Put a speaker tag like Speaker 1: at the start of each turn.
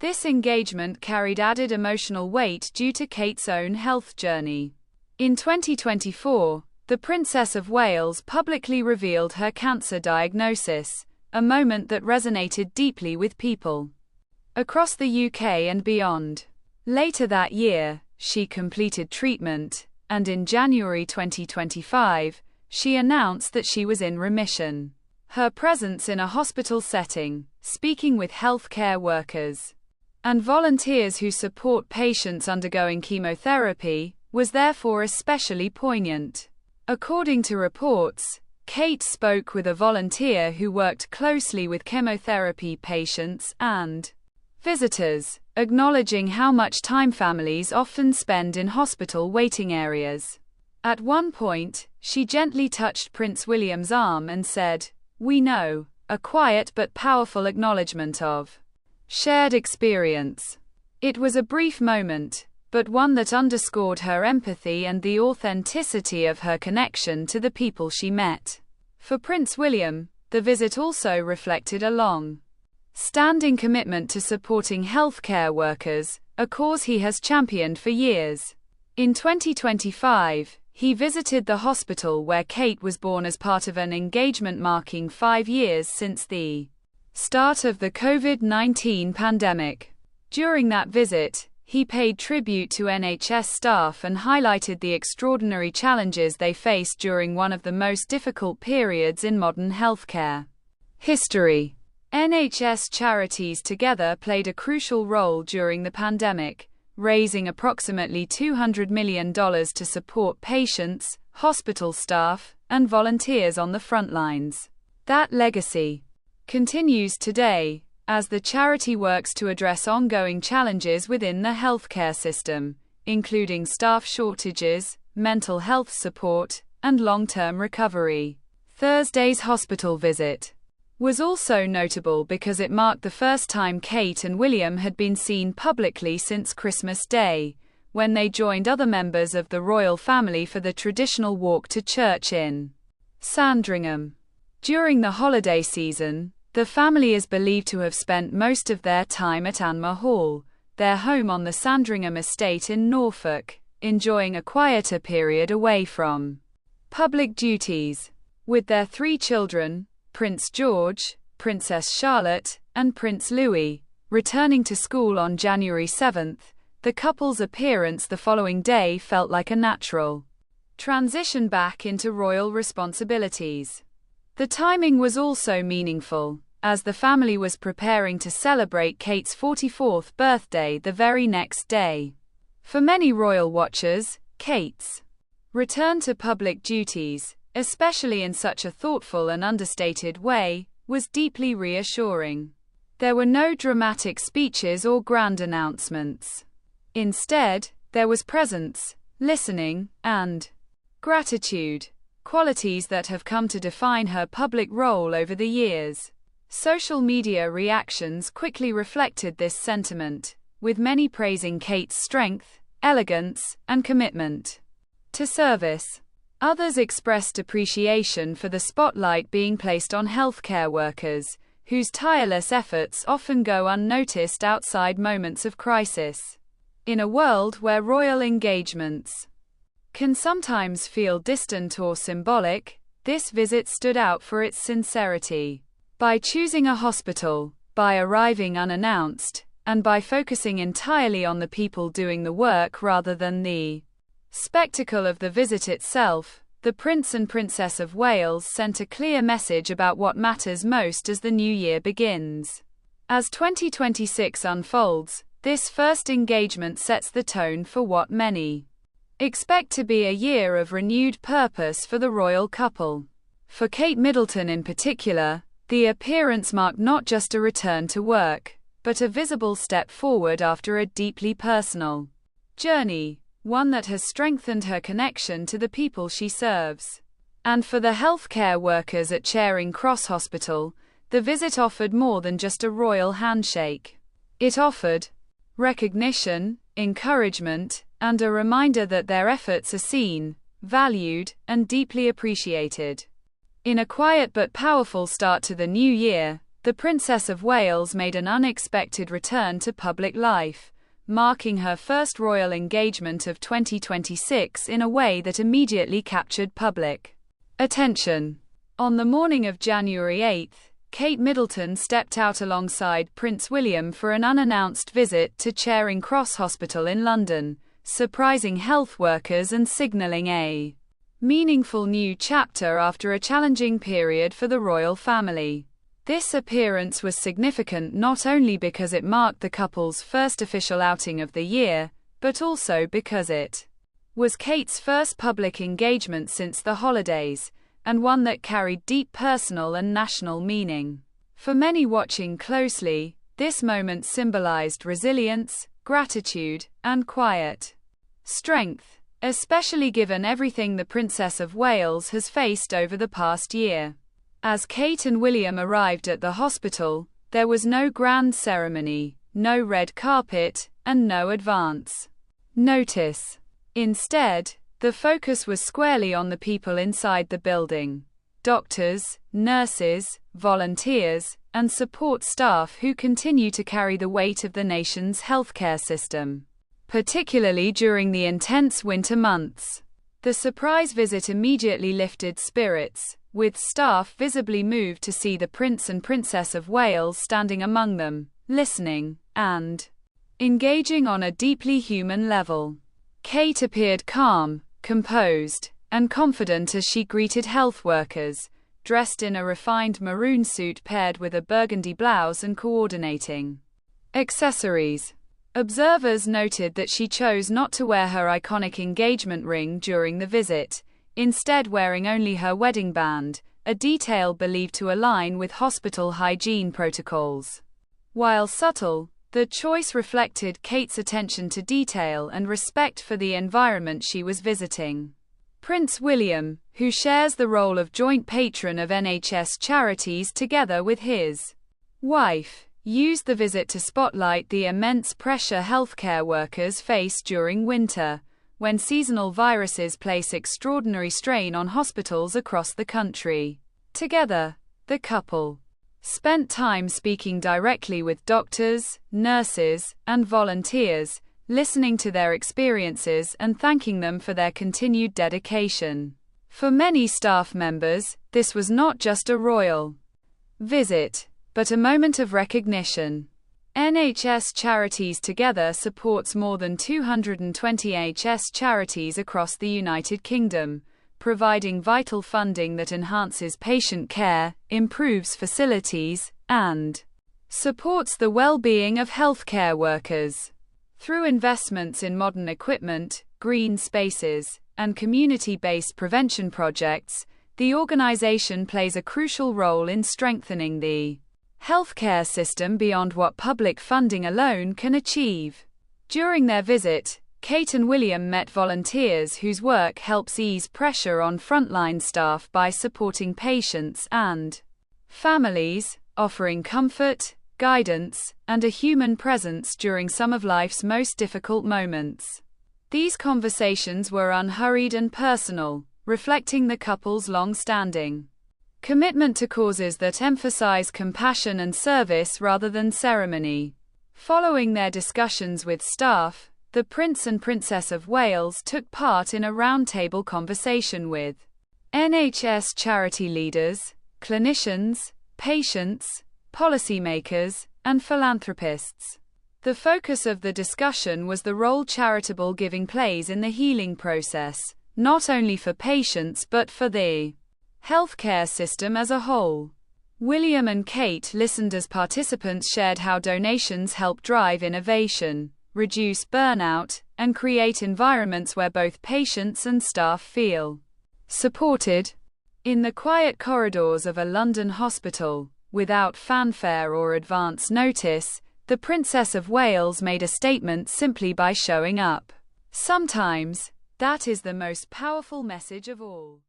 Speaker 1: This engagement carried added emotional weight due to Kate's own health journey. In 2024, the Princess of Wales publicly revealed her cancer diagnosis, a moment that resonated deeply with people across the UK and beyond. Later that year, she completed treatment, and in January 2025, she announced that she was in remission. Her presence in a hospital setting, speaking with healthcare workers and volunteers who support patients undergoing chemotherapy, was therefore especially poignant. According to reports, Kate spoke with a volunteer who worked closely with chemotherapy patients and visitors, acknowledging how much time families often spend in hospital waiting areas. At one point, she gently touched Prince William's arm and said, "We know," a quiet but powerful acknowledgement of shared experience. It was a brief moment, but one that underscored her empathy and the authenticity of her connection to the people she met. For Prince William, the visit also reflected a long-standing commitment to supporting healthcare workers, a cause he has championed for years. In 2025, he visited the hospital where Kate was born as part of an engagement marking 5 years since the start of the COVID-19 pandemic. During that visit, he paid tribute to NHS staff and highlighted the extraordinary challenges they faced during one of the most difficult periods in modern healthcare history. NHS charities together played a crucial role during the pandemic, raising approximately $200 million to support patients, hospital staff, and volunteers on the front lines. That legacy continues today, as the charity works to address ongoing challenges within the healthcare system, including staff shortages, mental health support, and long-term recovery. Thursday's hospital visit was also notable because it marked the first time Kate and William had been seen publicly since Christmas Day, when they joined other members of the royal family for the traditional walk to church in Sandringham. During the holiday season, the family is believed to have spent most of their time at Anmer Hall, their home on the Sandringham estate in Norfolk, enjoying a quieter period away from public duties. With their 3 children, Prince George, Princess Charlotte, and Prince Louis, returning to school on January 7, the couple's appearance the following day felt like a natural transition back into royal responsibilities. The timing was also meaningful, as the family was preparing to celebrate Kate's 44th birthday the very next day. For many royal watchers, Kate's return to public duties, especially in such a thoughtful and understated way, was deeply reassuring. There were no dramatic speeches or grand announcements. Instead, there was presence, listening, and gratitude, qualities that have come to define her public role over the years. Social media reactions quickly reflected this sentiment, with many praising Kate's strength, elegance, and commitment to service. Others expressed appreciation for the spotlight being placed on healthcare workers, whose tireless efforts often go unnoticed outside moments of crisis. In a world where royal engagements can sometimes feel distant or symbolic, this visit stood out for its sincerity. By choosing a hospital, by arriving unannounced, and by focusing entirely on the people doing the work rather than the spectacle of the visit itself, the Prince and Princess of Wales sent a clear message about what matters most as the new year begins. As 2026 unfolds, this first engagement sets the tone for what many expect to be a year of renewed purpose for the royal couple. For Kate Middleton in particular, the appearance marked not just a return to work, but a visible step forward after a deeply personal journey, one that has strengthened her connection to the people she serves. And for the healthcare workers at Charing Cross Hospital, the visit offered more than just a royal handshake. It offered recognition, encouragement, and a reminder that their efforts are seen, valued, and deeply appreciated. In a quiet but powerful start to the new year, the Princess of Wales made an unexpected return to public life, marking her first royal engagement of 2026 in a way that immediately captured public attention. On the morning of January 8, Kate Middleton stepped out alongside Prince William for an unannounced visit to Charing Cross Hospital in London, surprising health workers and signalling a meaningful new chapter after a challenging period for the royal family. This appearance was significant not only because it marked the couple's first official outing of the year, but also because it was Kate's first public engagement since the holidays, and one that carried deep personal and national meaning. For many watching closely, this moment symbolized resilience, gratitude, and quiet strength, especially given everything the Princess of Wales has faced over the past year. As Kate and William arrived at the hospital, there was no grand ceremony, no red carpet, and no advance notice. Instead, the focus was squarely on the people inside the building: doctors, nurses, volunteers, and support staff who continue to carry the weight of the nation's healthcare system, particularly during the intense winter months. The surprise visit immediately lifted spirits, with staff visibly moved to see the Prince and Princess of Wales standing among them, listening and engaging on a deeply human level. Kate appeared calm, composed, and confident as she greeted health workers, dressed in a refined maroon suit paired with a burgundy blouse and coordinating accessories. Observers noted that she chose not to wear her iconic engagement ring during the visit, instead wearing only her wedding band, a detail believed to align with hospital hygiene protocols. While subtle, the choice reflected Kate's attention to detail and respect for the environment she was visiting. Prince William, who shares the role of joint patron of NHS charities together with his wife, used the visit to spotlight the immense pressure healthcare workers face during winter, when seasonal viruses place extraordinary strain on hospitals across the country. Together, the couple spent time speaking directly with doctors, nurses, and volunteers, listening to their experiences and thanking them for their continued dedication. For many staff members, this was not just a royal visit, but a moment of recognition. NHS Charities Together supports more than 220 NHS charities across the United Kingdom, providing vital funding that enhances patient care, improves facilities, and supports the well-being of healthcare workers. Through investments in modern equipment, green spaces, and community-based prevention projects, the organization plays a crucial role in strengthening the healthcare system beyond what public funding alone can achieve. During their visit, Kate and William met volunteers whose work helps ease pressure on frontline staff by supporting patients and families, offering comfort, guidance, and a human presence during some of life's most difficult moments. These conversations were unhurried and personal, reflecting the couple's long-standing commitment to causes that emphasize compassion and service rather than ceremony. Following their discussions with staff, the Prince and Princess of Wales took part in a roundtable conversation with NHS charity leaders, clinicians, patients, policymakers, and philanthropists. The focus of the discussion was the role charitable giving plays in the healing process, not only for patients but for the healthcare system as a whole. William and Kate listened as participants shared how donations help drive innovation, reduce burnout, and create environments where both patients and staff feel supported. In the quiet corridors of a London hospital, without fanfare or advance notice, the Princess of Wales made a statement simply by showing up. Sometimes, that is the most powerful message of all.